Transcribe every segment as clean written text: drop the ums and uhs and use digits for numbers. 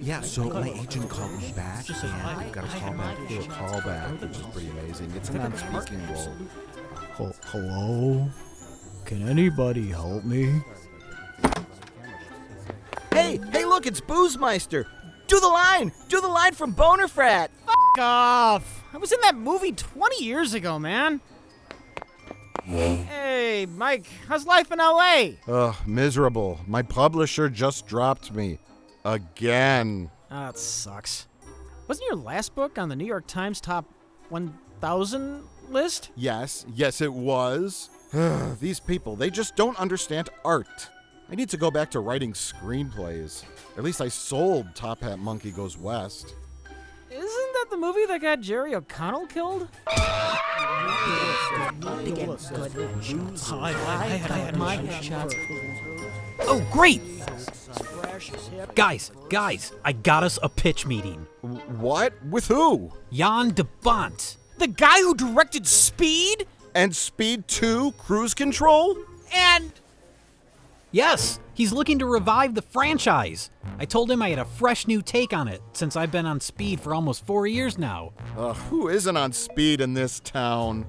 Yeah, so my agent called me back, and I've got a callback for a callback, which is pretty amazing. It's a non-speaking role. Hello? Can anybody help me? Hey, look, it's Boozemeister. Do the line from Boner Frat. F*** off. I was in that movie 20 years ago, man. Hey, Mike, how's life in L.A.? Ugh, miserable. My publisher just dropped me. Again. That sucks. Wasn't your last book on the New York Times top 1,000 list? Yes, it was. These people, they just don't understand art. I need to go back to writing screenplays. At least I sold Top Hat Monkey Goes West. Isn't that the movie that got Jerry O'Connell killed? I had my shots. Oh, great! Guys, I got us a pitch meeting. What? With who? Jan de Bont. The guy who directed Speed? And Speed 2 Cruise Control? And... Yes, he's looking to revive the franchise. I told him I had a fresh new take on it, since I've been on Speed for almost 4 years now. Who isn't on Speed in this town?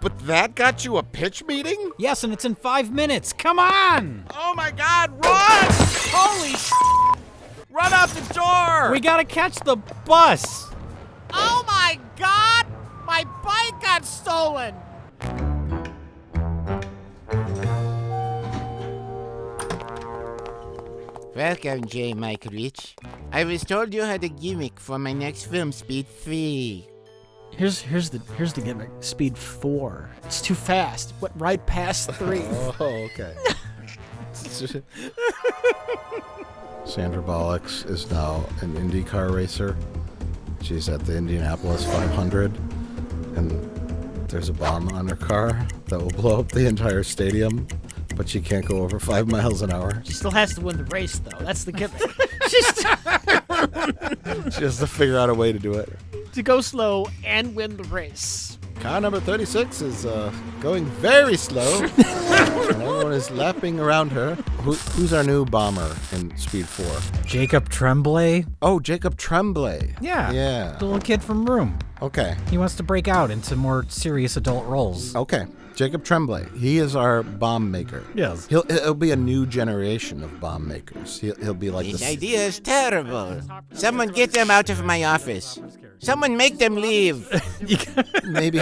But that got you a pitch meeting? Yes, and it's in 5 minutes. Come on! Oh my God, run! Holy Run out the door! We gotta catch the bus! Oh my God! My bike got stolen! Welcome, J. Mike Rich. I was told you had a gimmick for my next film, Speed 3. Here's the gimmick. Speed 4. It's too fast. Went right past 3. Oh, okay. Sandra Bullock is now an IndyCar racer. She's at the Indianapolis 500, and there's a bomb on her car that will blow up the entire stadium, but she can't go over 5 miles an hour. She still has to win the race, though. That's the gimmick. She has to figure out a way to do it. To go slow and win the race. Car number 36 is going very slow, and everyone is lapping around her. Who's our new bomber in Speed 4? Jacob Tremblay? Oh, Jacob Tremblay. Yeah. The little kid from Room. Okay. He wants to break out into more serious adult roles. Okay. Jacob Tremblay. He is our bomb maker. Yes. He'll be a new generation of bomb makers. He'll be like This this. idea is terrible. Someone get them out of my office. Someone make them leave. Maybe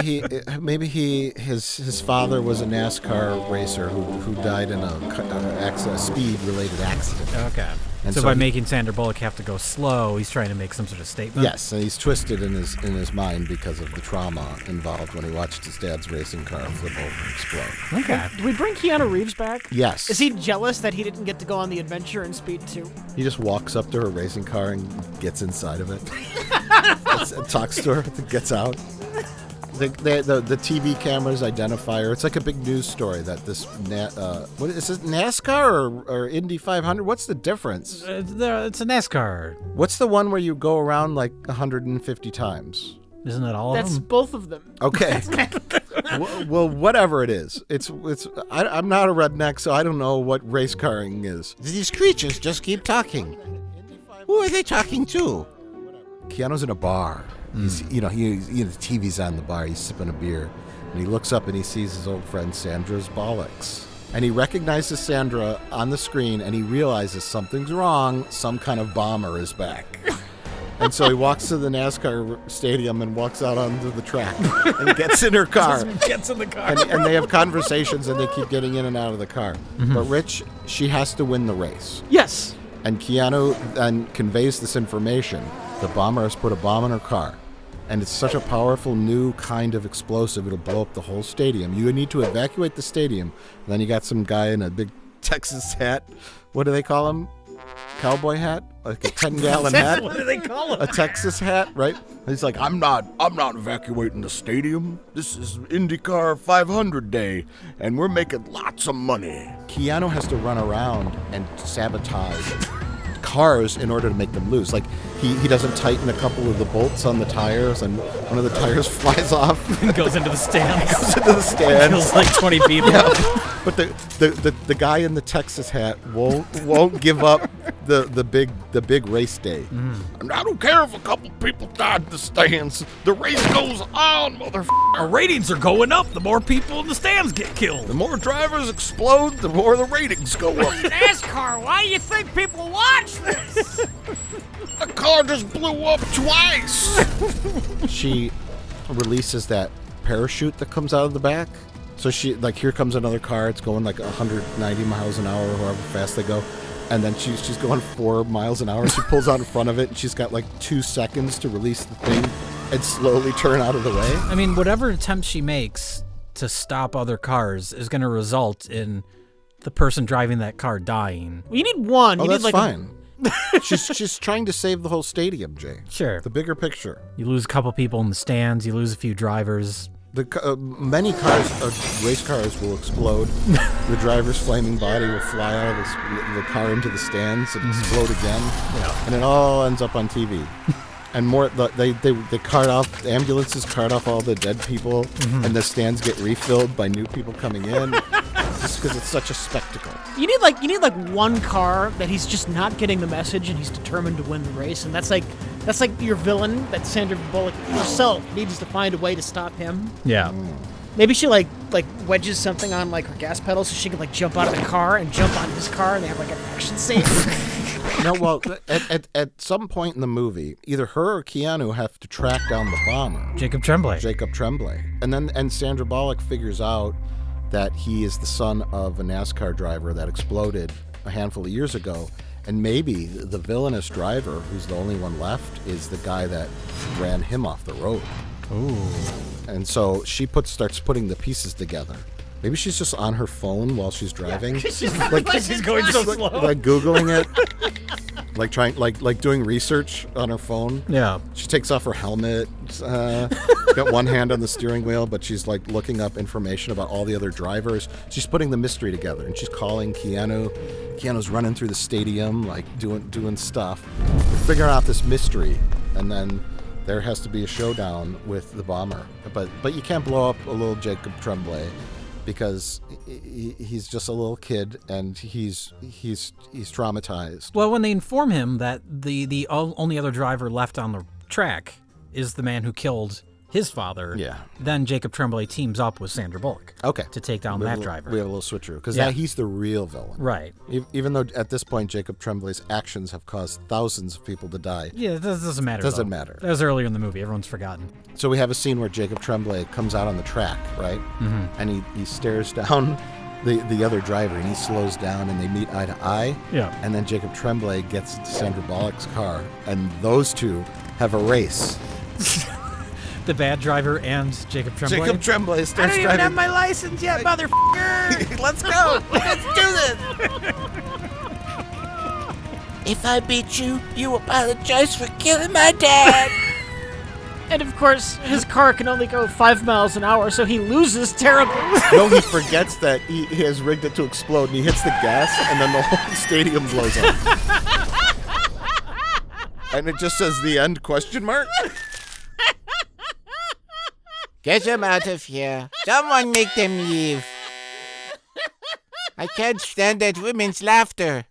his father was a NASCAR racer who died in a speed-related accident. Okay. And so by making Sandra Bullock have to go slow, he's trying to make some sort of statement? Yes, and he's twisted in his mind because of the trauma involved when he watched his dad's racing car flip over and explode. Okay. Do we bring Keanu Reeves back? Yes. Is he jealous that he didn't get to go on the adventure in Speed 2? He just walks up to her racing car and gets inside of it. Talks to her, gets out. The TV cameras identify her. It's like a big news story that this what is it, NASCAR or Indy 500? What's the difference? It's a NASCAR. What's the one where you go around like 150 times? Isn't that all of That's them? both of them. Okay. Well, whatever it is, I'm not a redneck, so I don't know what race carring is. These creatures just keep talking. Who are they talking to? Keanu's in a bar. He's, the TV's on the bar. He's sipping a beer, and he looks up and he sees his old friend Sandra's bollocks. And he recognizes Sandra on the screen, and he realizes something's wrong. Some kind of bomber is back. And so he walks to the NASCAR stadium and walks out onto the track and gets in her car. Gets in the car. And they have conversations, and they keep getting in and out of the car. Mm-hmm. But Rich, she has to win the race. Yes. And Keanu then conveys this information. The bomber has put a bomb in her car. And it's such a powerful new kind of explosive, it'll blow up the whole stadium. You need to evacuate the stadium. And then you got some guy in a big Texas hat. What do they call him? Cowboy hat? Like a 10-gallon hat? What do they call him? A Texas hat, right? And he's like, I'm not evacuating the stadium. This is IndyCar 500 day, and we're making lots of money. Keanu has to run around and sabotage cars in order to make them lose. Like, he doesn't tighten a couple of the bolts on the tires, and one of the tires flies off. Goes into the stands. Goes into the stands. Kills like 20 people. But the guy in the Texas hat won't give up the big race day. And I don't care if a couple people died in the stands. The race goes on, motherfucker. Our ratings are going up. The more people in the stands get killed. The more drivers explode, the more the ratings go up. NASCAR, why do you think people watch this? The car just blew up twice. She releases that parachute that comes out of the back. So she, like, here comes another car. It's going like 190 miles an hour, or however fast they go. And then she's going 4 miles an hour. She pulls out in front of it, and she's got like 2 seconds to release the thing and slowly turn out of the way. I mean, whatever attempt she makes to stop other cars is going to result in the person driving that car dying. Well, you need one. Oh, you that's need, like, fine. She's trying to save the whole stadium, Jay. Sure. The bigger picture. You lose a couple people in the stands. You lose a few drivers. Many cars, race cars, will explode. The driver's flaming body will fly out of the car into the stands and explode again, and it all ends up on TV. And more, they cart off, the ambulances cart off all the dead people, and the stands get refilled by new people coming in, just because it's such a spectacle. You need like one car that he's just not getting the message, and he's determined to win the race, and that's like your villain, that Sandra Bullock herself needs to find a way to stop him. Yeah. Maybe she like wedges something on like her gas pedal so she can like jump out of the car and jump on his car, and they have like an action scene. No, well, at some point in the movie, either her or Keanu have to track down the bomber, Jacob Tremblay. and Sandra Bullock figures out that he is the son of a NASCAR driver that exploded a handful of years ago, and maybe the villainous driver, who's the only one left, is the guy that ran him off the road. Ooh. And so she starts putting the pieces together. Maybe she's just on her phone while she's driving. She's going so slow. Like Googling it. Like doing research on her phone. Yeah. She takes off her helmet. Got one hand on the steering wheel, but she's like looking up information about all the other drivers. She's putting the mystery together, and she's calling Keanu. Keanu's running through the stadium, like doing stuff. We're figuring out this mystery, and then there has to be a showdown with the bomber. But you can't blow up a little Jacob Tremblay, because he's just a little kid, and he's traumatized. Well, when they inform him that the only other driver left on the track is the man who killed his father, then Jacob Tremblay teams up with Sandra Bullock to take down that driver. We have a little switcheroo, because he's the real villain. Right. Even though at this point Jacob Tremblay's actions have caused thousands of people to die. Yeah, that doesn't matter. Doesn't matter. That was earlier in the movie. Everyone's forgotten. So we have a scene where Jacob Tremblay comes out on the track, right? Mm-hmm. And he stares down the other driver, and he slows down, and they meet eye to eye. Yeah. And then Jacob Tremblay gets into Sandra Bullock's car, and those two have a race. The bad driver and Jacob Tremblay. Jacob Tremblay starts I don't even have my license yet, motherfucker. Let's go. Let's do this. If I beat you, you apologize for killing my dad. And of course, his car can only go 5 miles an hour, so he loses terribly. No, he forgets that he has rigged it to explode, and he hits the gas, and then the whole stadium blows up. And it just says the end ? Get them out of here. Someone make them leave. I can't stand that women's laughter.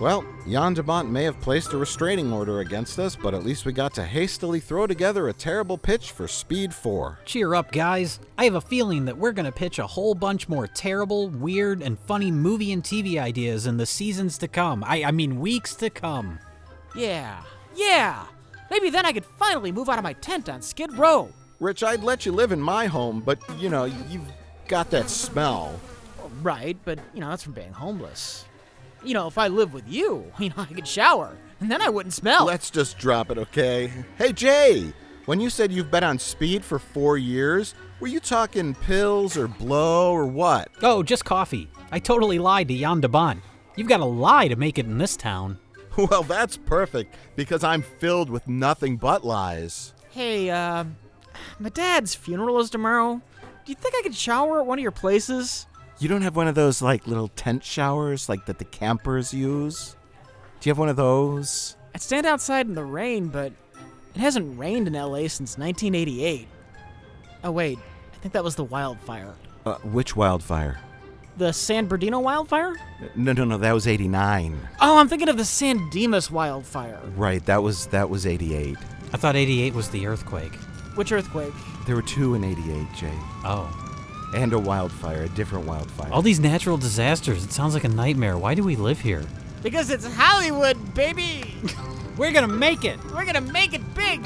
Well, Jan de Bont may have placed a restraining order against us, but at least we got to hastily throw together a terrible pitch for Speed 4. Cheer up, guys. I have a feeling that we're going to pitch a whole bunch more terrible, weird, and funny movie and TV ideas in the seasons to come. I mean weeks to come. Yeah. Maybe then I could finally move out of my tent on Skid Row. Rich, I'd let you live in my home, but, you've got that smell. Right, but, that's from being homeless. If I live with you, I could shower, and then I wouldn't smell. Let's just drop it, okay? Hey, Jay, when you said you've been on speed for 4 years, were you talking pills or blow or what? Oh, just coffee. I totally lied to Jan de Bont. You've got to lie to make it in this town. Well, that's perfect, because I'm filled with nothing but lies. Hey, my dad's funeral is tomorrow. Do you think I could shower at one of your places? You don't have one of those, little tent showers, that the campers use? Do you have one of those? I'd stand outside in the rain, but it hasn't rained in LA since 1988. Oh, wait. I think that was the wildfire. Which wildfire? The San Bernardino wildfire? No, that was 89. Oh, I'm thinking of the San Dimas wildfire. Right, that was 88. I thought 88 was the earthquake. Which earthquake? There were 2 in 88, Jay. Oh. And a wildfire, a different wildfire. All these natural disasters, it sounds like a nightmare. Why do we live here? Because it's Hollywood, baby! We're gonna make it! We're gonna make it big!